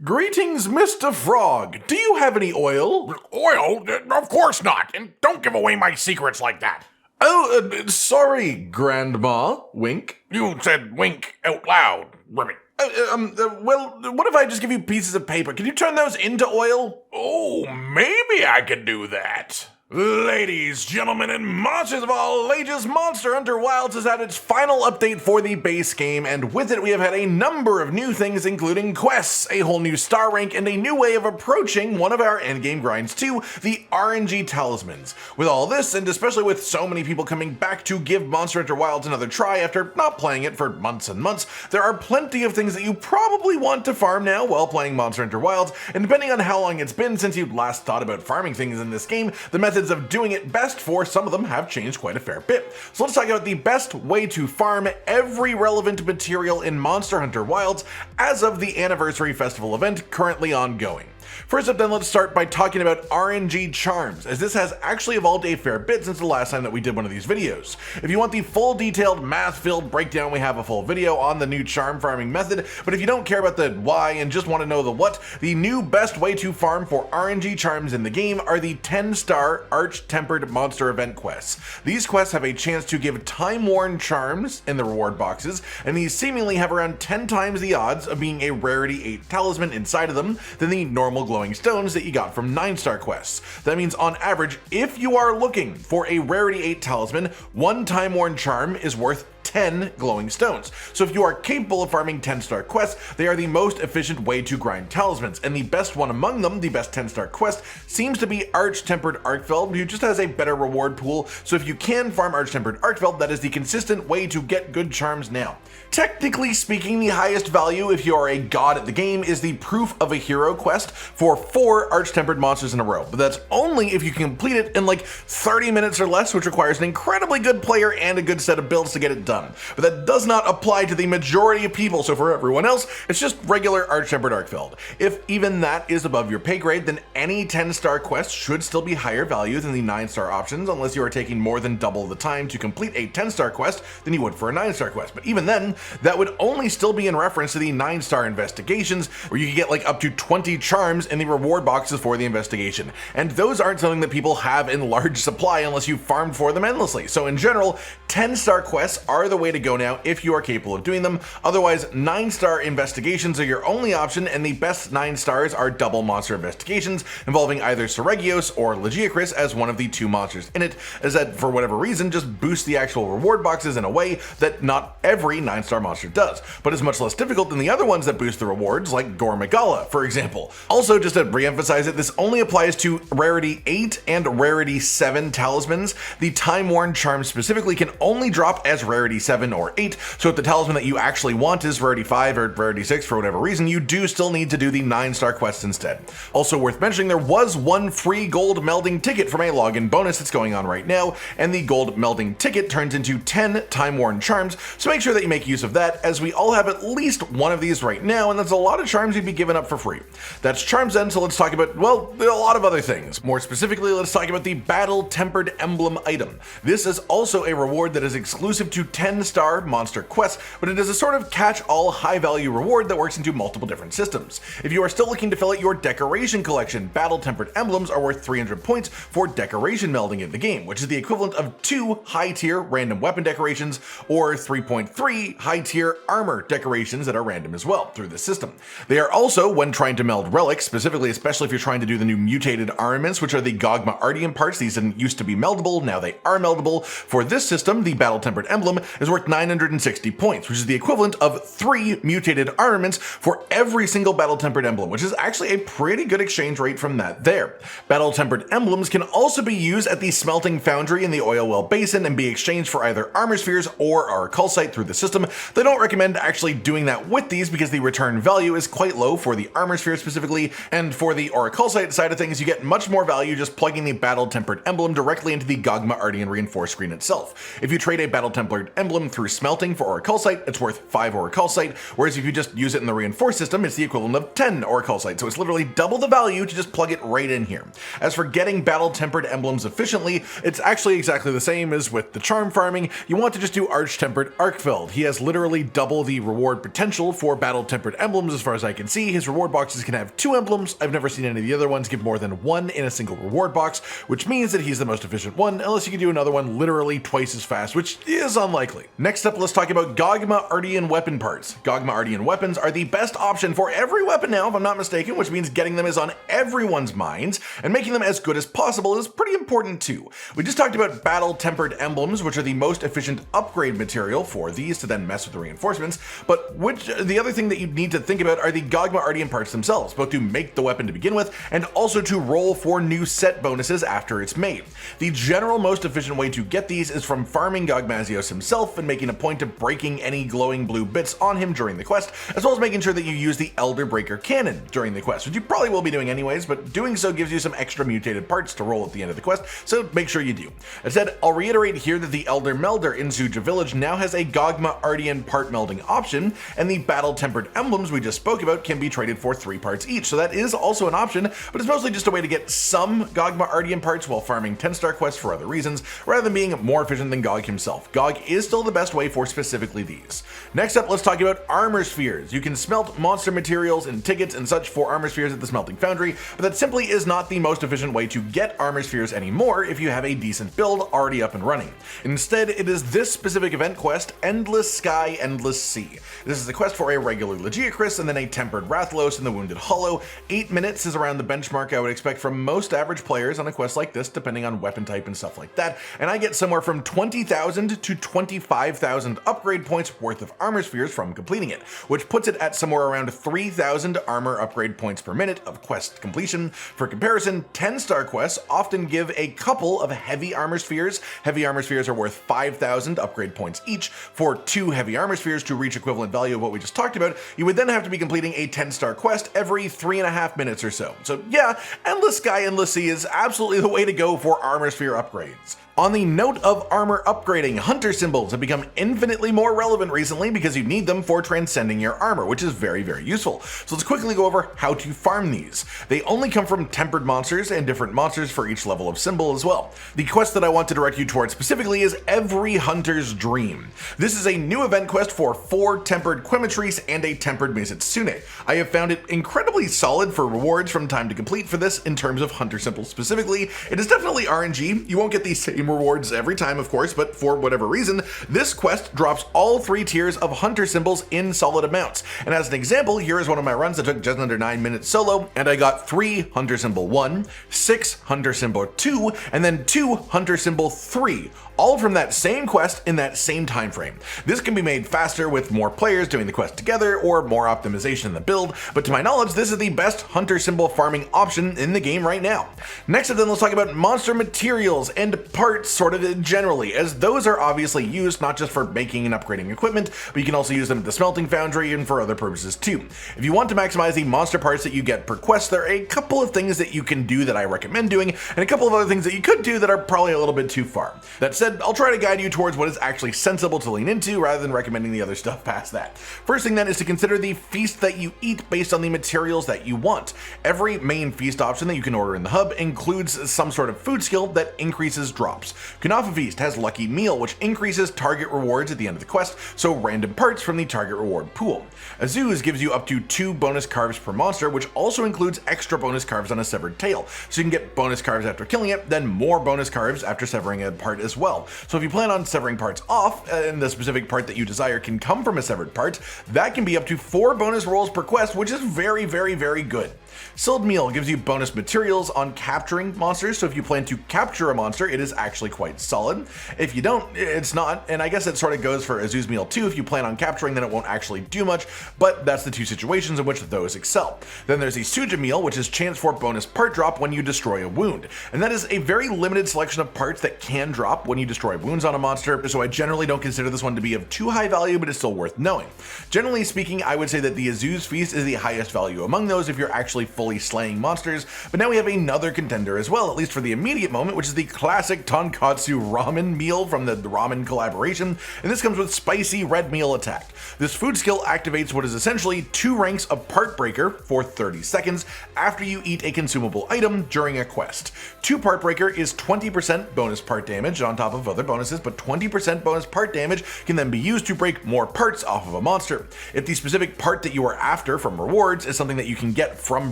Greetings, Mr. Frog. Do you have any oil? Oil? Of course not. And don't give away my secrets like that. Oh, sorry, Grandma. Wink. You said wink out loud, Ribbit. Well, what if I just give you pieces of paper? Can you turn those into oil? Oh, maybe I could do that. Ladies, gentlemen, and monsters of all ages, Monster Hunter Wilds has had its final update for the base game, and with it we have had a number of new things, including quests, a whole new star rank, and a new way of approaching one of our endgame grinds too, the RNG Talismans. With all this, and especially with so many people coming back to give Monster Hunter Wilds another try after not playing it for months and months, there are plenty of things that you probably want to farm now while playing Monster Hunter Wilds, and depending on how long it's been since you last thought about farming things in this game, the methods of doing it best for some of them have changed quite a fair bit. So let's talk about the best way to farm every relevant material in Monster Hunter Wilds as of the Anniversary Festival event currently ongoing. First up then, let's start by talking about RNG Charms, as this has actually evolved a fair bit since the last time that we did one of these videos. If you want the full detailed math-filled breakdown, we have a full video on the new charm farming method, but if you don't care about the why and just want to know the what, the new best way to farm for RNG Charms in the game are the 10-star Arch-Tempered Monster Event quests. These quests have a chance to give time-worn charms in the reward boxes, and these seemingly have around 10 times the odds of being a Rarity 8 talisman inside of them than the normal glowing stones that you got from 9-star quests. That means on average, if you are looking for a Rarity 8 talisman, one time-worn charm is worth 10 glowing stones. So if you are capable of farming 10-star quests, they are the most efficient way to grind talismans, and the best one among them, the best 10-star quest, seems to be Arch-Tempered Arkveld, who just has a better reward pool, so if you can farm Arch-Tempered Arkveld, that is the consistent way to get good charms now. Technically speaking, the highest value if you are a god at the game is the Proof of a Hero quest for 4 Arch-Tempered monsters in a row, but that's only if you can complete it in like 30 minutes or less, which requires an incredibly good player and a good set of builds to get it done. But that does not apply to the majority of people, so for everyone else, it's just regular Arch-Tempered Arkveld. If even that is above your pay grade, then any 10-star quest should still be higher value than the 9-star options, unless you are taking more than double the time to complete a 10-star quest than you would for a 9-star quest. But even then, that would only still be in reference to the 9-star investigations, where you can get like up to 20 charms in the reward boxes for the investigation. And those aren't something that people have in large supply unless you farmed for them endlessly. So in general, 10-star quests are the way to go now if you are capable of doing them. Otherwise, 9-star investigations are your only option, and the best 9 stars are double monster investigations involving either Seregios or Legiacris as one of the 2 monsters in it, as that for whatever reason just boosts the actual reward boxes in a way that not every 9-star monster does, but is much less difficult than the other ones that boost the rewards, like Gore Magala, for example. Also, just to re-emphasize it, this only applies to Rarity 8 and Rarity 7 talismans. The time-worn charm specifically can only drop as Rarity 7 or 8, so if the talisman that you actually want is Rarity 5 or Rarity 6 for whatever reason, you do still need to do the 9-star quest instead. Also worth mentioning, there was one free gold melding ticket from a login bonus that's going on right now, and the gold melding ticket turns into 10 time-worn charms, so make sure that you make use of that, as we all have at least one of these right now, and that's a lot of charms you'd be giving up for free. That's charms then, so let's talk about, well, a lot of other things. More specifically, let's talk about the Battle Tempered Emblem item. This is also a reward that is exclusive to 10-star monster quests, but it is a sort of catch-all high-value reward that works into multiple different systems. If you are still looking to fill out your decoration collection, Battle Tempered Emblems are worth 300 points for decoration melding in the game, which is the equivalent of 2 high-tier random weapon decorations or 3.3 high-tier armor decorations that are random as well through the system. They are also, when trying to meld relics, specifically especially if you're trying to do the new mutated armaments, which are the Gogma Artian parts. These didn't used to be meldable, now they are meldable. For this system, the Battle Tempered Emblem is worth 960 points, which is the equivalent of 3 mutated armaments for every single Battle Tempered Emblem, which is actually a pretty good exchange rate from that there. Battle Tempered Emblems can also be used at the smelting foundry in the oilwell basin and be exchanged for either armor spheres or our calcite through the system. They don't recommend actually doing that with these because the return value is quite low for the armor sphere specifically, and for the oracalcite side of things, you get much more value just plugging the Battle Tempered Emblem directly into the Gogma Artian reinforced screen itself. If you trade a Battle Tempered Emblem emblem through smelting for auricalcite, it's worth 5 auricalcite, whereas if you just use it in the reinforced system, it's the equivalent of 10 auricalcite, so it's literally double the value to just plug it right in here. As for getting battle-tempered emblems efficiently, it's actually exactly the same as with the charm farming. You want to just do arch-tempered arkveld. He has literally double the reward potential for battle-tempered emblems as far as I can see. His reward boxes can have 2 emblems. I've never seen any of the other ones give more than 1 in a single reward box, which means that he's the most efficient one, unless you can do another one literally twice as fast, which is unlikely. Next up, let's talk about Gogma Artian weapon parts. Gogma Artian weapons are the best option for every weapon now, if I'm not mistaken, which means getting them is on everyone's minds, and making them as good as possible is pretty important too. We just talked about battle-tempered emblems, which are the most efficient upgrade material for these to then mess with the reinforcements, but the other thing that you need to think about are the Gogma Artian parts themselves, both to make the weapon to begin with, and also to roll for new set bonuses after it's made. The general most efficient way to get these is from farming Gogmazios himself and making a point of breaking any glowing blue bits on him during the quest, as well as making sure that you use the Elder Breaker Cannon during the quest, which you probably will be doing anyways, but doing so gives you some extra mutated parts to roll at the end of the quest, so make sure you do. That said, I'll reiterate here that the Elder Melder in Zuja Village now has a Gogma Artian part melding option, and the battle-tempered emblems we just spoke about can be traded for 3 parts each, so that is also an option, but it's mostly just a way to get some Gogma Artian parts while farming 10-star quests for other reasons, rather than being more efficient than Gog himself. Gog is still the best way for specifically these. Next up, let's talk about armor spheres. You can smelt monster materials and tickets and such for armor spheres at the smelting foundry, but that simply is not the most efficient way to get armor spheres anymore if you have a decent build already up and running. Instead, it is this specific event quest, Endless Sky, Endless Sea. This is a quest for a regular Legiacris and then a tempered Rathlos in the Wounded Hollow. 8 minutes is around the benchmark I would expect from most average players on a quest like this, depending on weapon type and stuff like that, and I get somewhere from 20,000 to 25,000 upgrade points worth of armor spheres from completing it, which puts it at somewhere around 3,000 armor upgrade points per minute of quest completion. For comparison, 10-star quests often give a couple of heavy armor spheres. Heavy armor spheres are worth 5,000 upgrade points each. For 2 heavy armor spheres to reach equivalent value of what we just talked about, you would then have to be completing a 10-star quest every 3.5 minutes or so. So yeah, Endless Sky, Endless Sea is absolutely the way to go for armor sphere upgrades. On the note of armor upgrading, hunter symbols have become infinitely more relevant recently because you need them for transcending your armor, which is very, very useful. So let's quickly go over how to farm these. They only come from tempered monsters and different monsters for each level of symbol as well. The quest that I want to direct you towards specifically is Every Hunter's Dream. This is a new event quest for 4 tempered Quematrice and a tempered Mizitsune. I have found it incredibly solid for rewards from time to complete for this in terms of hunter symbols specifically. It is definitely RNG. You won't get the same rewards every time, of course, but for whatever reason, this quest drops all 3 tiers of hunter symbols in solid amounts. And as an example, here is one of my runs that took just under 9 minutes solo, and I got 3 hunter symbol 1, 6 hunter symbol 2, and then 2 hunter symbol 3, all from that same quest in that same time frame. This can be made faster with more players doing the quest together or more optimization in the build, but to my knowledge, this is the best hunter symbol farming option in the game right now. Next up then, let's talk about monster materials and parts sort of generally, as those are obviously used not just for making and upgrading equipment, but you can also use them at the smelting foundry and for other purposes too. If you want to maximize the monster parts that you get per quest, there are a couple of things that you can do that I recommend doing, and a couple of other things that you could do that are probably a little bit too far. That said, I'll try to guide you towards what is actually sensible to lean into rather than recommending the other stuff past that. First thing then is to consider the feast that you eat based on the materials that you want. Every main feast option that you can order in the hub includes some sort of food skill that increases drops. Kunafa Feast has Lucky Meal, which increases target rewards at the end of the quest, so random parts from the target reward pool. Azuz gives you up to 2 bonus carves per monster, which also includes extra bonus carves on a severed tail, so you can get bonus carves after killing it, then more bonus carves after severing a part as well. So if you plan on severing parts off, and the specific part that you desire can come from a severed part, that can be up to 4 bonus rolls per quest, which is very, very, very good. Sealed Meal gives you bonus materials on capturing monsters, so if you plan to capture a monster, it is actually quite solid. If you don't, it's not, and I guess it sort of goes for Azuz Meal too. If you plan on capturing, then it won't actually do much, but that's the 2 situations in which those excel. Then there's the Suja Meal, which is chance for bonus part drop when you destroy a wound, and that is a very limited selection of parts that can drop when you destroy wounds on a monster, so I generally don't consider this one to be of too high value, but it's still worth knowing. Generally speaking, I would say that the Azuz Feast is the highest value among those if you're actually fully slaying monsters, but now we have another contender as well, at least for the immediate moment, which is the classic tonkatsu ramen meal from the ramen collaboration, and this comes with spicy red meal attack. This food skill activates what is essentially 2 ranks of part breaker for 30 seconds after you eat a consumable item during a quest. 2 part breaker is 20% bonus part damage on top of other bonuses, but 20% bonus part damage can then be used to break more parts off of a monster. If the specific part that you are after from rewards is something that you can get from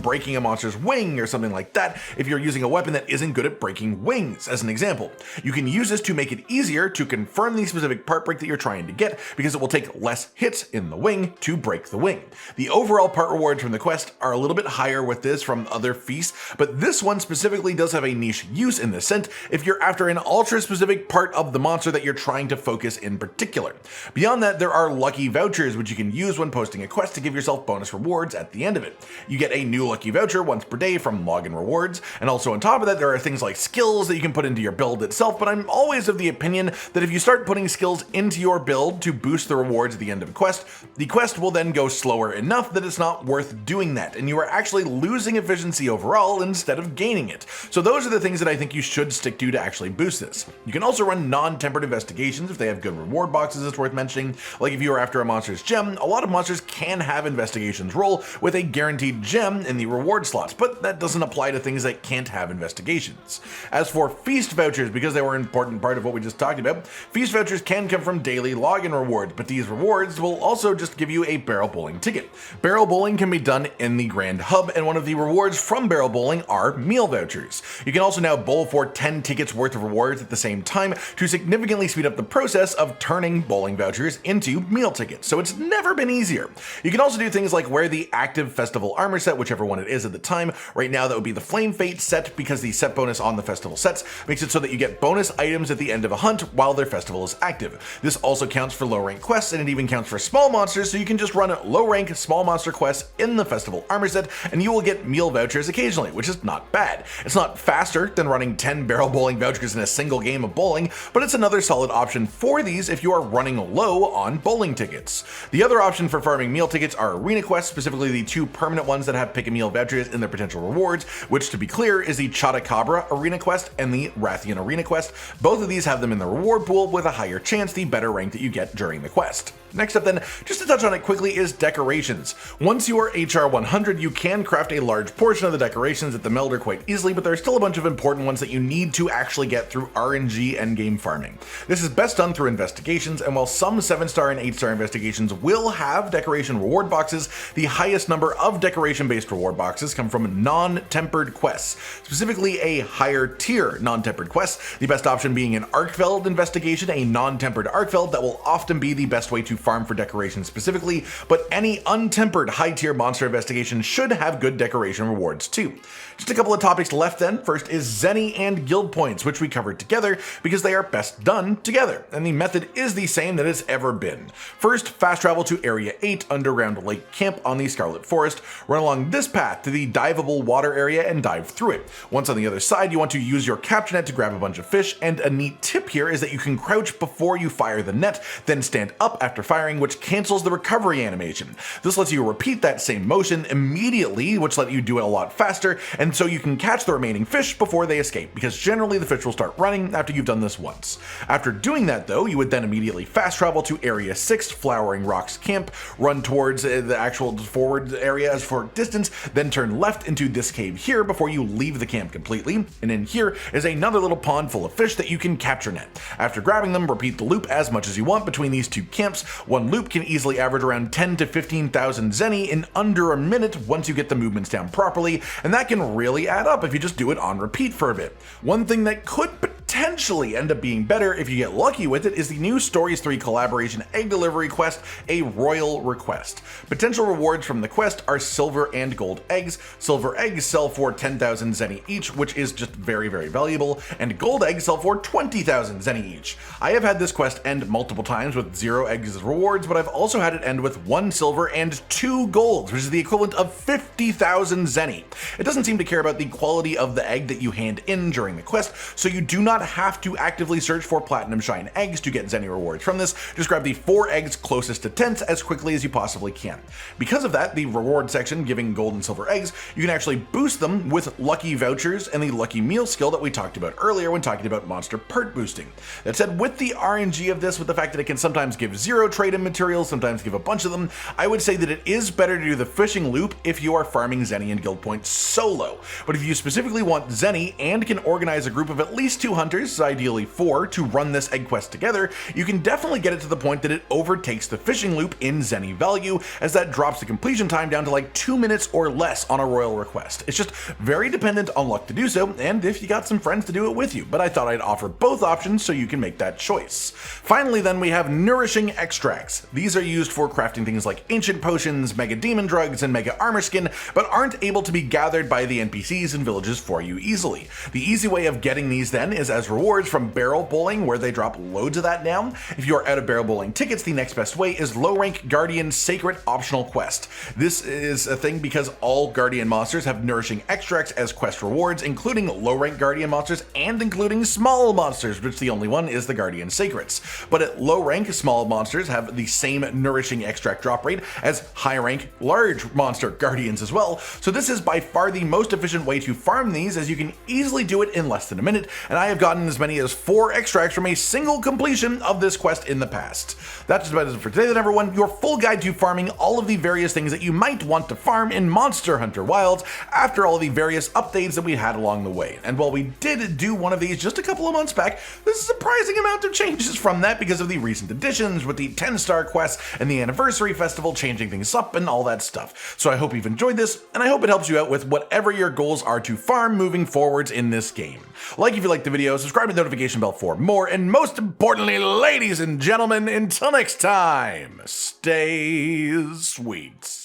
breaking a monster's wing or something like that, if you're using a weapon that isn't good at breaking wings, as an example, you can use this to make it easier to confirm the specific part break that you're trying to get, because it will take less hits in the wing to break the wing. The overall part rewards from the quest are a little bit higher with this from other feasts, but this one specifically does have a niche use in this sense if you're after an ultra specific part of the monster that you're trying to focus in particular. Beyond that, there are lucky vouchers which you can use when posting a quest to give yourself bonus rewards at the end of it. You get a new lucky voucher once per day from login rewards, and also on top of that there are things like skills that you can put into your build itself, but I'm always of the opinion that if you start putting skills into your build to boost the rewards at the end of a quest, the quest will then go slower enough that it's not worth doing that, and you are actually losing efficiency overall instead of gaining it. So those are the things that I think you should stick to actually boost this. You can also run non-tempered investigations if they have good reward boxes. It's worth mentioning. Like if you are after a monster's gem, a lot of monsters can have investigations roll with a guaranteed gem in the reward slots, but that doesn't apply to things that can't have investigations. As for feast vouchers, because they were an important part of what we just talked about, feast vouchers can come from daily login rewards, but these rewards will also just give you a barrel bowling ticket. Barrel bowling can be done in the Grand Hub, and one of the rewards from barrel bowling are meal vouchers. You can also now bowl for 10 tickets worth of rewards at the same time to significantly speed up the process of turning bowling vouchers into meal tickets, so it's never been easier. You can also do things like wear the active festival armor set, whichever one it is at the time. Right now that would be the Flame Fate set, because the set bonus on the festival sets makes it so that you get bonus items at the end of a hunt while their festival is active. This also counts for low rank quests, and it even counts for small monsters, so you can just run low rank small monster quests in the festival armor set and you will get meal vouchers occasionally, which is not bad. It's not faster than running 10 barrel bowling vouchers in a single game of bowling, but it's another solid option for these if you are running low on bowling tickets. The other option for farming meal tickets are arena quests, specifically the 2 permanent ones that have pick a meal vouchers in their potential rewards, which, to be clear, is the Chotacabra arena quest and the Rathian arena quest. Both of these have them in the reward pool with a higher chance the better rank that you get during the quest. Next up then, just to touch on it quickly, is decorations. Once you are HR 100, you can craft a large portion of the decorations at the melter quite easily, but there are still a bunch of important ones that you need to actually get through RNG endgame farming. This is best done through investigations, and while some 7-star and 8-star investigations will have decoration reward boxes, the highest number of decoration-based reward boxes come from non-tempered quests, specifically a higher tier non-tempered quest, the best option being an arkveld investigation, a non-tempered arkveld that will often be the best way to farm for decoration specifically, but any untempered high tier monster investigation should have good decoration rewards too. Just a couple of topics left then. First is Zenny and guild points, which we covered together because they are best done together, and the method is the same that it's ever been. First, fast travel to Area 8 Underground Lake Camp on the Scarlet Forest. Run along this path to the diveable water area and dive through it. Once on the other side, you want to use your capture net to grab a bunch of fish, and a neat tip here is that you can crouch before you fire the net, then stand up after firing, which cancels the recovery animation. This lets you repeat that same motion immediately, which lets you do it a lot faster, and so you can catch the remaining fish before they escape, because generally the fish will start running after you've done this once. After doing that though, you would then immediately fast travel to Area 6 Flowering Rocks Camp, run towards the actual forward area as for distance, then turn left into this cave here before you leave the camp completely, and in here is another little pond full of fish that you can capture net. After grabbing them, repeat the loop as much as you want between these two camps. One loop can easily average around 10 to 15,000 Zenny in under a minute once you get the movements down properly, and that can really add up if you just do it on repeat for a bit. One thing that could potentially end up being better if you get lucky with it is the new Stories 3 collaboration egg delivery quest, a royal request. Potential rewards from the quest are silver and gold eggs. Silver eggs sell for 10,000 Zenny each, which is just very, very valuable, and gold eggs sell for 20,000 Zenny each. I have had this quest end multiple times with 0 eggs as rewards, but I've also had it end with 1 silver and 2 golds, which is the equivalent of 50,000 Zenny. It doesn't seem to care about the quality of the egg that you hand in during the quest, so you do not have have to actively search for platinum shine eggs to get Zenny rewards from this. Just grab the 4 eggs closest to tents as quickly as you possibly can. Because of that, the reward section giving gold and silver eggs, you can actually boost them with lucky vouchers and the lucky meal skill that we talked about earlier when talking about monster perk boosting. That said, with the RNG of this, with the fact that it can sometimes give 0 trade-in materials, sometimes give a bunch of them, I would say that it is better to do the fishing loop if you are farming Zenny and guild points solo. But if you specifically want Zenny and can organize a group of at least 2 hunters, ideally 4, to run this egg quest together, you can definitely get it to the point that it overtakes the fishing loop in Zenny value, as that drops the completion time down to like 2 minutes or less on a royal request. It's just very dependent on luck to do so, and if you got some friends to do it with you, but I thought I'd offer both options so you can make that choice. Finally then, we have Nourishing Extracts. These are used for crafting things like ancient potions, mega demon drugs, and mega armor skin, but aren't able to be gathered by the NPCs in villages for you easily. The easy way of getting these then is as rewards from barrel bowling, where they drop loads of that down. If you are out of barrel bowling tickets, the next best way is low rank Guardian Sacred optional quest. This is a thing because all Guardian monsters have Nourishing Extracts as quest rewards, including low rank Guardian monsters and including small monsters, which the only one is the Guardian Sacreds. But at low rank, small monsters have the same Nourishing Extract drop rate as high rank large monster Guardians as well, so this is by far the most efficient way to farm these, as you can easily do it in less than a minute, and I have gotten as many as 4 extracts from a single completion of this quest in the past. That's just about it for today then, everyone. Your full guide to farming all of the various things that you might want to farm in Monster Hunter Wilds after all of the various updates that we had along the way. And while we did do one of these just a couple of months back, there's a surprising amount of changes from that because of the recent additions with the 10-star quest and the anniversary festival changing things up and all that stuff. So I hope you've enjoyed this, and I hope it helps you out with whatever your goals are to farm moving forwards in this game. Like if you liked the video, subscribe to the notification bell for more, and most importantly, ladies and gentlemen, until next time, stay sweet.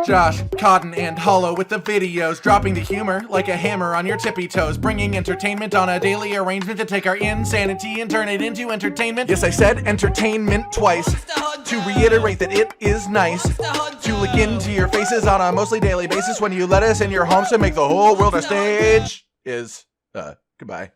Josh, Cotton, and Hollow with the videos, dropping the humor like a hammer on your tippy toes, bringing entertainment on a daily arrangement to take our insanity and turn it into entertainment. Yes, I said entertainment twice, to reiterate that it is nice to look into your faces on a mostly daily basis when you let us in your homes to make the whole world a stage. Goodbye.